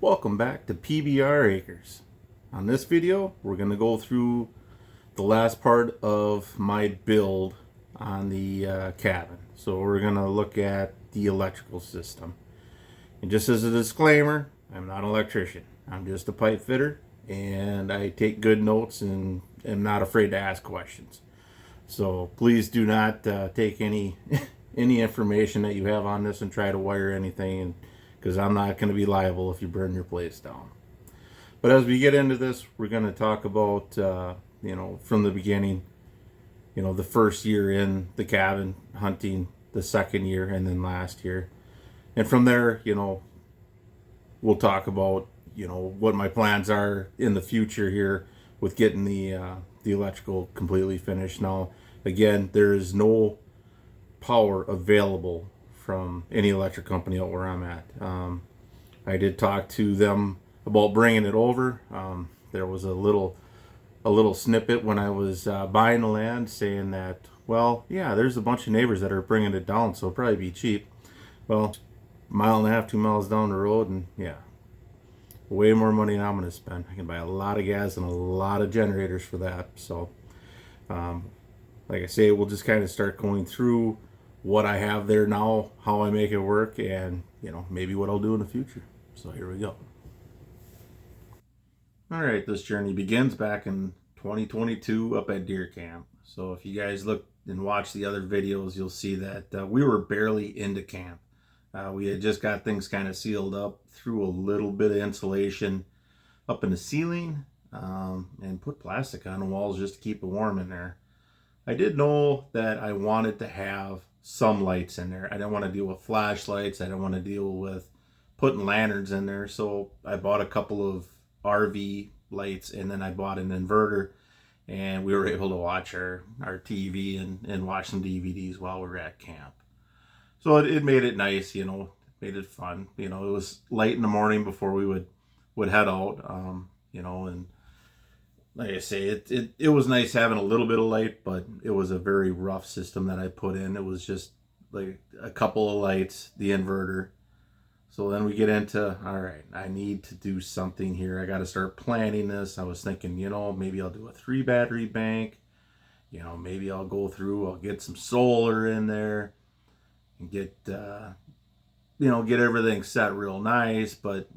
Welcome back to PBR Acres. On this video, we're going to go through the last part of my build on the cabin. So we're going to look at the electrical system. And just as a disclaimer, I'm not an electrician. I'm just a pipe fitter, and I take good notes and am not afraid to ask questions. So please do not take any any information that you have on this and try to wire anything, because I'm not going to be liable if you burn your place down. But as we get into this, we're going to talk about from the beginning, the first year in the cabin hunting, the second year, and then last year. And from there, we'll talk about what my plans are in the future here with getting the electrical completely finished. Now, again, there is no power available from any electric company out where I'm at. I did talk to them about bringing it over. There was a little snippet when I was buying the land saying that, well, yeah, there's a bunch of neighbors that are bringing it down, so it'll probably be cheap. Well, mile and a half, 2 miles down the road, and yeah, way more money than I'm going to spend. I can buy a lot of gas and a lot of generators for that. So, like I say, we'll just kind of start going through what I have there now, how I make it work, and maybe what I'll do in the future. So here we go. All right, this journey begins back in 2022 up at deer camp. So if you guys look and watch the other videos, you'll see that we were barely into camp. We had just got things kind of sealed up, threw a little bit of insulation up in the ceiling, and put plastic on the walls just to keep it warm in there. I did know that I wanted to have some lights in there. I didn't want to deal with flashlights. I didn't want to deal with putting lanterns in there. So I bought a couple of RV lights, and then I bought an inverter, and we were able to watch our TV and watch some DVDs while we were at camp. So it made it nice, made it fun. It was late in the morning before we would head out, and like I say, it was nice having a little bit of light, but it was a very rough system that I put in. It was just like a couple of lights, the inverter. So then we get into, all right, I need to do something here. I got to start planning this. I was thinking, maybe I'll do a 3 battery bank. Maybe I'll go through, I'll get some solar in there and get everything set real nice. But,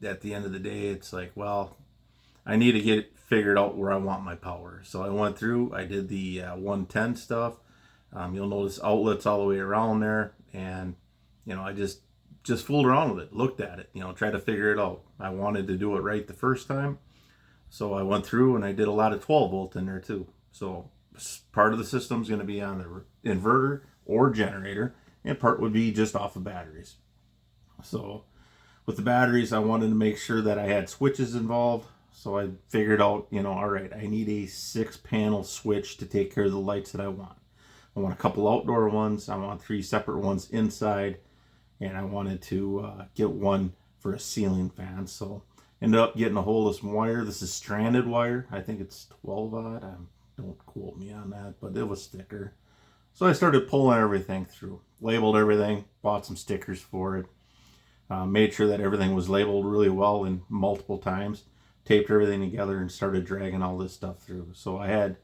at the end of the day, it's like, well, I need to get figured out where I want my power. So I went through, I did the 110 stuff. You'll notice outlets all the way around there. And, I just fooled around with it, looked at it, tried to figure it out. I wanted to do it right the first time. So I went through and I did a lot of 12 volt in there too. So part of the system is going to be on the inverter or generator, and part would be just off of batteries. So with the batteries, I wanted to make sure that I had switches involved. So I figured out, all right, I need a 6-panel switch to take care of the lights that I want. I want a couple outdoor ones. I want 3 separate ones inside. And I wanted to get one for a ceiling fan. So ended up getting a hold of some wire. This is stranded wire. I think it's 12-aught. Don't quote me on that, but it was thicker. So I started pulling everything through. Labeled everything. Bought some stickers for it. Made sure that everything was labeled really well and multiple times. Taped everything together and started dragging all this stuff through. So I had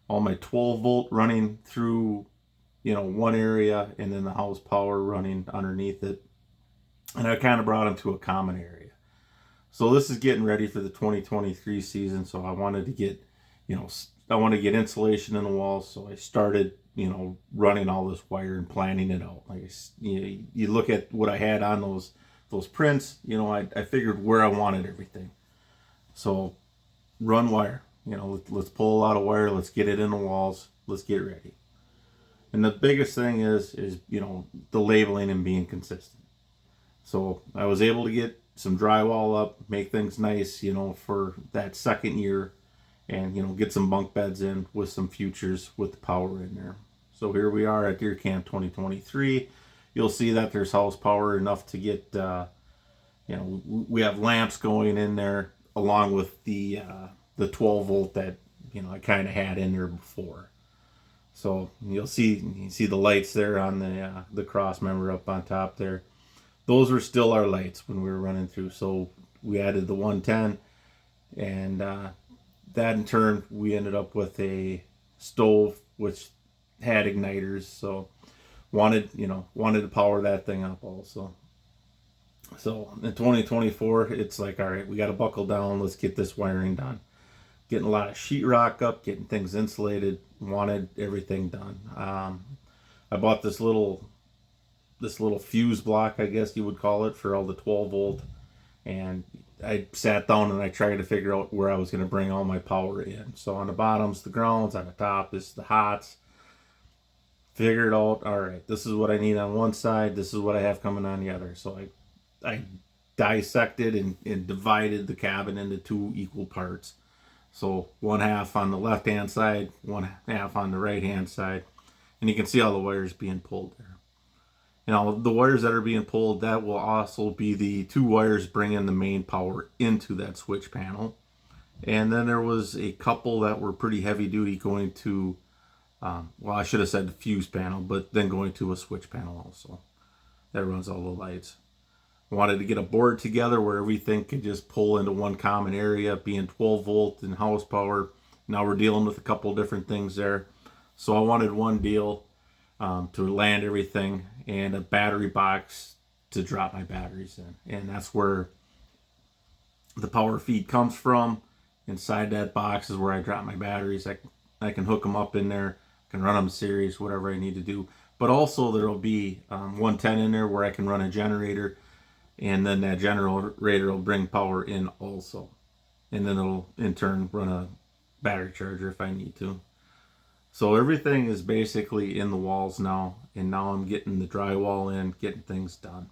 all my 12 volt running through one area, and then the house power running underneath it. And I kind of brought them to a common area. So this is getting ready for the 2023 season. So I wanted to get, insulation in the walls. So I started, running all this wire and planning it out. Like, you look at what I had on those prints, I figured where I wanted everything. So run wire, let's pull a lot of wire. Let's get it in the walls. Let's get ready. And the biggest thing is the labeling and being consistent. So I was able to get some drywall up, make things nice, for that second year, and get some bunk beds in with some futures with the power in there. So here we are at Deer Camp 2023. You'll see that there's house power enough to get, we have lamps going in there along with the 12 volt that I kind of had in there before. So you see the lights there on the cross member up on top there. those were still our lights when we were running through. So we added the 110, and that in turn we ended up with a stove which had igniters. So wanted to power that thing up also. So in 2024, it's like, all right, we got to buckle down. Let's get this wiring done. Getting a lot of sheetrock up, getting things insulated. Wanted everything done. I bought this little fuse block, I guess you would call it, for all the 12 volt. And I sat down and I tried to figure out where I was going to bring all my power in. So on the bottom's the grounds, on the top is the hots. Figured out, all right, this is what I need on one side, this is what I have coming on the other. So I dissected and divided the cabin into 2 equal parts. So 1/2 on the left hand side, 1/2 on the right hand side. And you can see all the wires being pulled there. Now the wires that are being pulled, that will also be the 2 wires bringing the main power into that switch panel. And then there was a couple that were pretty heavy duty going to, well, I should have said the fuse panel, but then going to a switch panel also. That runs all the lights. Wanted to get a board together where everything could just pull into one common area, being 12 volt and house power. Now we're dealing with a couple different things there. So I wanted one deal to land everything, and a battery box to drop my batteries in. And that's where the power feed comes from. Inside that box is where I drop my batteries. I can hook them up in there, can run them series, whatever I need to do. But also there will be 110 in there where I can run a generator, and then that generator will bring power in also. And then it'll in turn run a battery charger if I need to. So everything is basically in the walls now, and now I'm getting the drywall in, getting things done.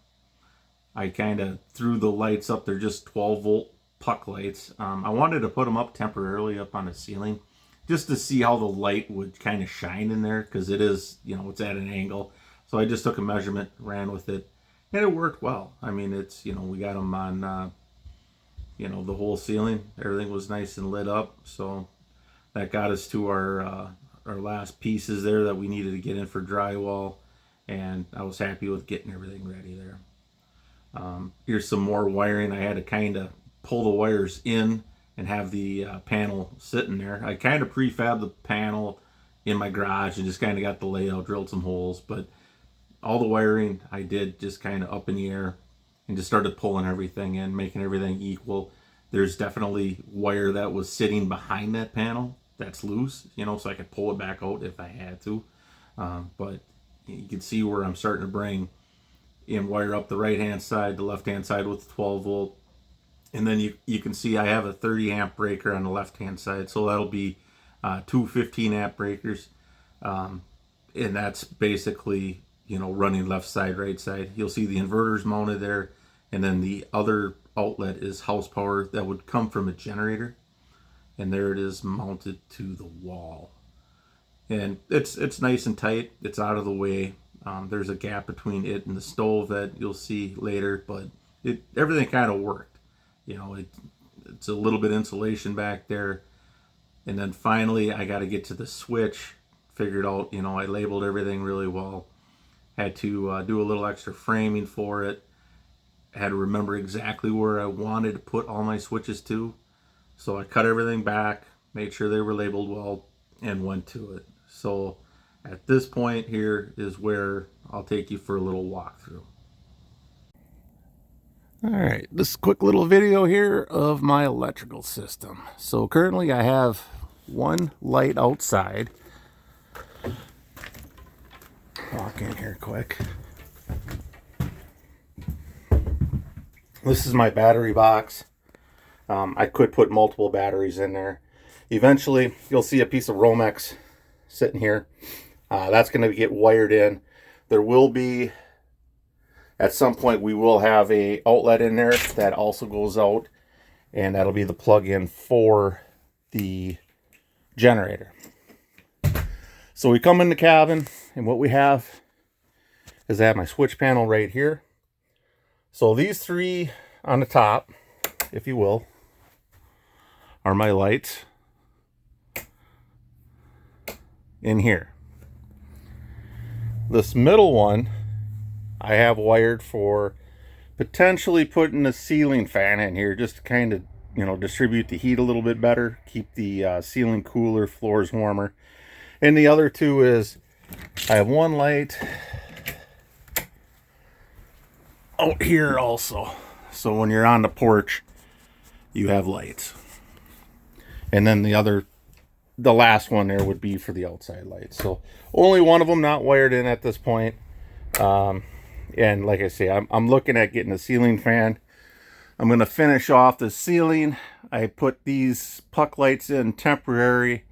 I kind of threw the lights up. They're just 12 volt puck lights. I wanted to put them up temporarily up on the ceiling just to see how the light would kind of shine in there, because it is, it's at an angle. So I just took a measurement, ran with it, and it worked well. I mean, it's, we got them on, the whole ceiling. Everything was nice and lit up. So that got us to our last pieces there that we needed to get in for drywall, and I was happy with getting everything ready there. Here's some more wiring. I had to kind of pull the wires in and have the panel sitting there. I kind of prefabbed the panel in my garage and just kind of got the layout, drilled some holes, but all the wiring I did just kind of up in the air and just started pulling everything in, making everything equal. There's definitely wire that was sitting behind that panel that's loose, so I could pull it back out if I had to. But you can see where I'm starting to bring in wire up the right hand side, the left hand side with 12 volt. And then you can see I have a 30 amp breaker on the left hand side. So that'll be 2 15 amp breakers. And that's basically, running left side, right side. You'll see the inverters mounted there. And then the other outlet is house power that would come from a generator. And there it is mounted to the wall. And it's nice and tight. It's out of the way. There's a gap between it and the stove that you'll see later, but everything kind of worked. It's a little bit insulation back there. And then finally I got to get to the switch. Figured out, I labeled everything really well. Had to do a little extra framing for it. Had to remember exactly where I wanted to put all my switches to. So I cut everything back, made sure they were labeled well, and went to it. So at this point here is where I'll take you for a little walkthrough. All right, this quick little video here of my electrical system. So currently I have one light outside. Walk in here quick. This is my battery box. I could put multiple batteries in there. Eventually, you'll see a piece of Romex sitting here. That's going to get wired in. There will be, at some point, we will have a outlet in there that also goes out, and that'll be the plug-in for the generator. So we come in the cabin, and what we have is I have my switch panel right here. So these 3 on the top, if you will, are my lights in here. This middle one I have wired for potentially putting a ceiling fan in here just to kind of, you know, distribute the heat a little bit better, keep the ceiling cooler, floors warmer. And the other two is I have one light out here also. So when you're on the porch, you have lights. And then the last one there would be for the outside lights. So only one of them not wired in at this point. And like I say, I'm looking at getting a ceiling fan. I'm going to finish off the ceiling. I put these puck lights in temporary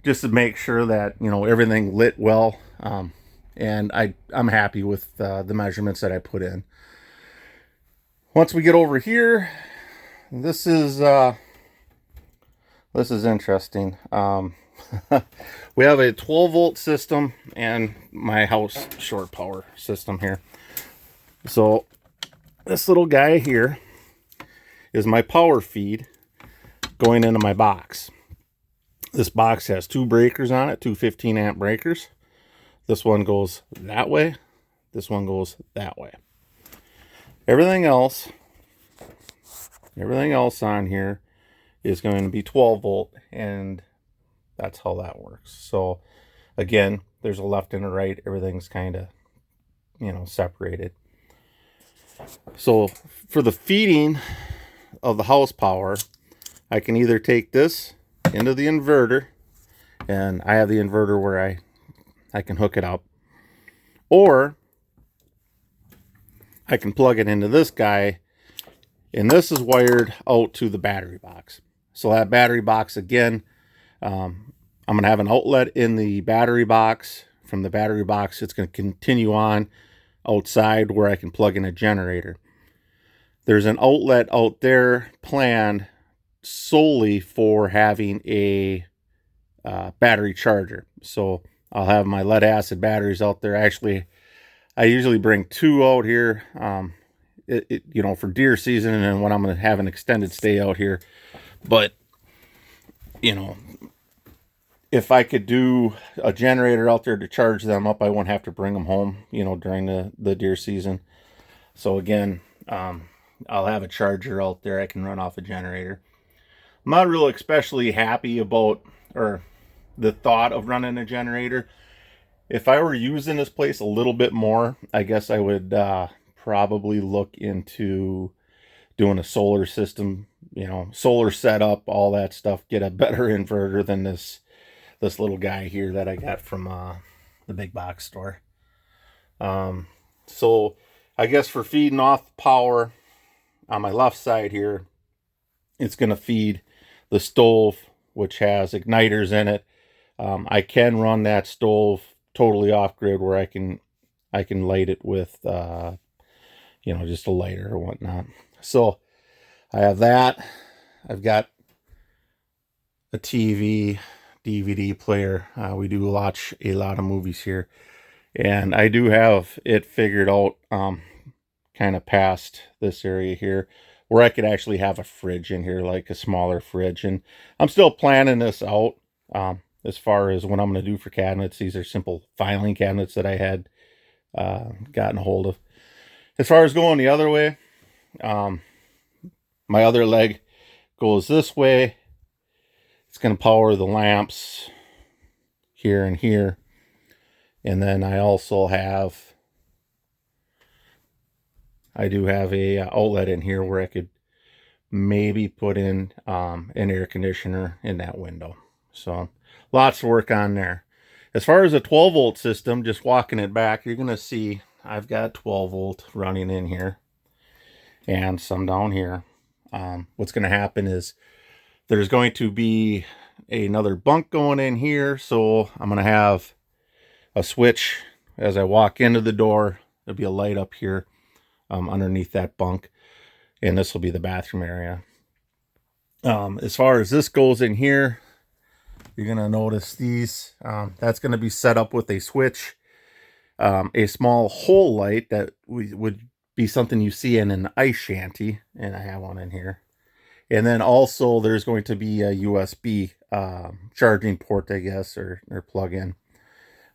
just to make sure that, you know, everything lit well. And I'm happy with the measurements that I put in. Once we get over here, this is interesting. We have a 12-volt system and my house short power system here. So this little guy here is my power feed going into my box. This box has two breakers on it, two 15-amp breakers. This one goes that way. This one goes that way. Everything else on here is going to be 12 volt, and that's how that works. So again, there's a left and a right. Everything's kind of, you know, separated. So for the feeding of the house power, I can either take this into the inverter, and I have the inverter where I can hook it up, or I can plug it into this guy, and this is wired out to the battery box. So that battery box, again, I'm going to have an outlet in the battery box. From the battery box, it's going to continue on outside where I can plug in a generator. There's an outlet out there planned solely for having a battery charger. So I'll have my lead acid batteries out there. Actually, I usually bring two out here, you know, for deer season, and then when I'm going to have an extended stay out here. But, you know, if I could do a generator out there to charge them up, I won't have to bring them home, you know, during the deer season. So again, I'll have a charger out there. I can run off a generator. I'm not really especially happy about, or the thought of running a generator. If I were using this place a little bit more, I guess I would probably look into doing a solar system, you know, solar setup, all that stuff, get a better inverter than this little guy here that I got from the big box store. So I guess for feeding off power on my left side here, it's going to feed the stove, which has igniters in it. I can run that stove totally off grid where I can light it with you know, just a lighter or whatnot. So I have that. I've got a TV, DVD player. We do watch a lot of movies here, and I do have it figured out kind of past this area here where I could actually have a fridge in here, like a smaller fridge. And I'm still planning this out as far as what I'm going to do for cabinets. These are simple filing cabinets that I had gotten a hold of. As far as going the other way, my other leg goes this way. It's going to power the lamps here and here. And then I also I do have a outlet in here where I could maybe put in an air conditioner in that window. So lots to work on there. As far as a 12 volt system, just walking it back, you're going to see I've got 12 volt running in here and some down here. What's going to happen is there's going to be another bunk going in here. So I'm going to have a switch as I walk into the door. There'll be a light up here underneath that bunk. And this will be the bathroom area. As far as this goes in here, you're going to notice these. That's going to be set up with a switch. A small hole light that would be something you see in an ice shanty. And I have one in here. And then also there's going to be a USB charging port, I guess, or plug-in.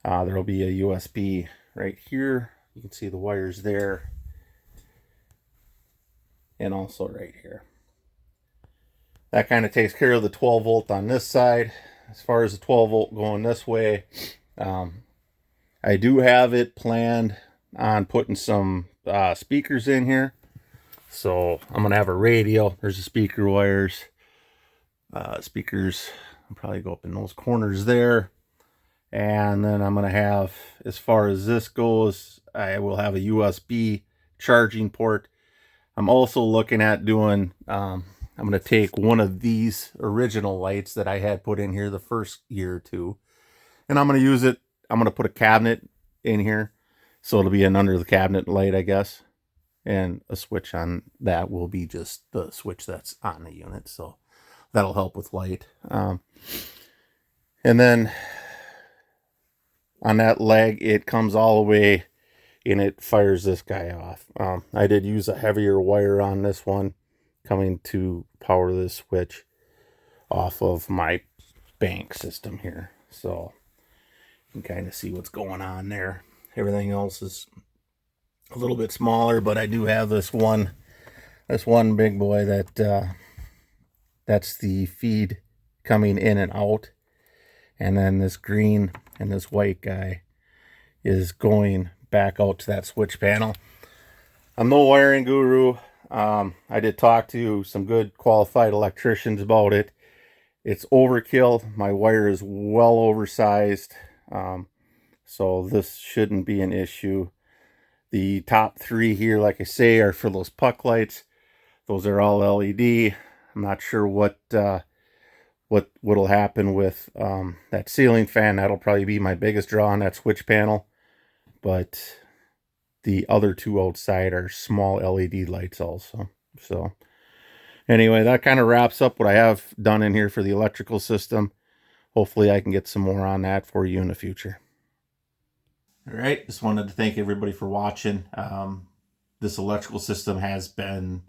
There will be a USB right here. You can see the wires there. and also right here. That kind of takes care of the 12 volt on this side. As far as the 12 volt going this way, I do have it planned on putting some speakers in here. So I'm going to have a radio. There's the speaker wires. Speakers, I'll probably go up in those corners there. And then I'm going to have, as far as this goes, I will have a USB charging port. I'm also looking at doing, I'm going to take one of these original lights that I had put in here the first year or two, and I'm going to use it. I'm going to put a cabinet in here, so it'll be an under the cabinet light, I guess. And a switch on that will be just the switch that's on the unit. So that'll help with light. And then on that leg, it comes all the way and it fires this guy off. I did use a heavier wire on this one coming to power this switch off of my bank system here. So you can kind of see what's going on there. Everything else is a little bit smaller, but I do have this one big boy that that's the feed coming in and out, and then this green and this white guy is going back out to that switch panel. I'm no wiring guru. I did talk to some good qualified electricians about it. It's overkill. My wire is well oversized, so this shouldn't be an issue. The top three here, like I say, are for those puck lights. Those are all LED. I'm not sure what'll happen with that ceiling fan. That'll probably be my biggest draw on that switch panel. But the other two outside are small LED lights also. So anyway, that kind of wraps up what I have done in here for the electrical system. Hopefully I can get some more on that for you in the future. All right, just wanted to thank everybody for watching. This electrical system has been,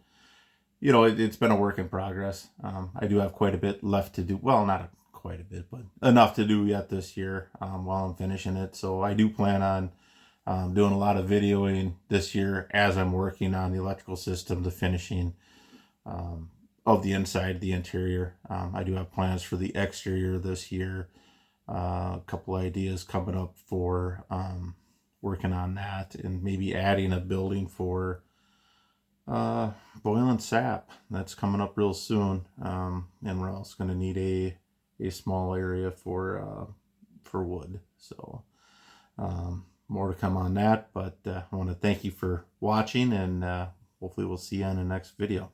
it's been a work in progress. I do have quite a bit left to do. Well, not quite a bit, but enough to do yet this year while I'm finishing it. So I do plan on doing a lot of videoing this year as I'm working on the electrical system, the finishing of the inside, the interior. I do have plans for the exterior this year. A couple ideas coming up for working on that, and maybe adding a building for boiling sap. That's coming up real soon, and we're also going to need a small area for wood. So more to come on that, but I want to thank you for watching, and hopefully we'll see you on the next video.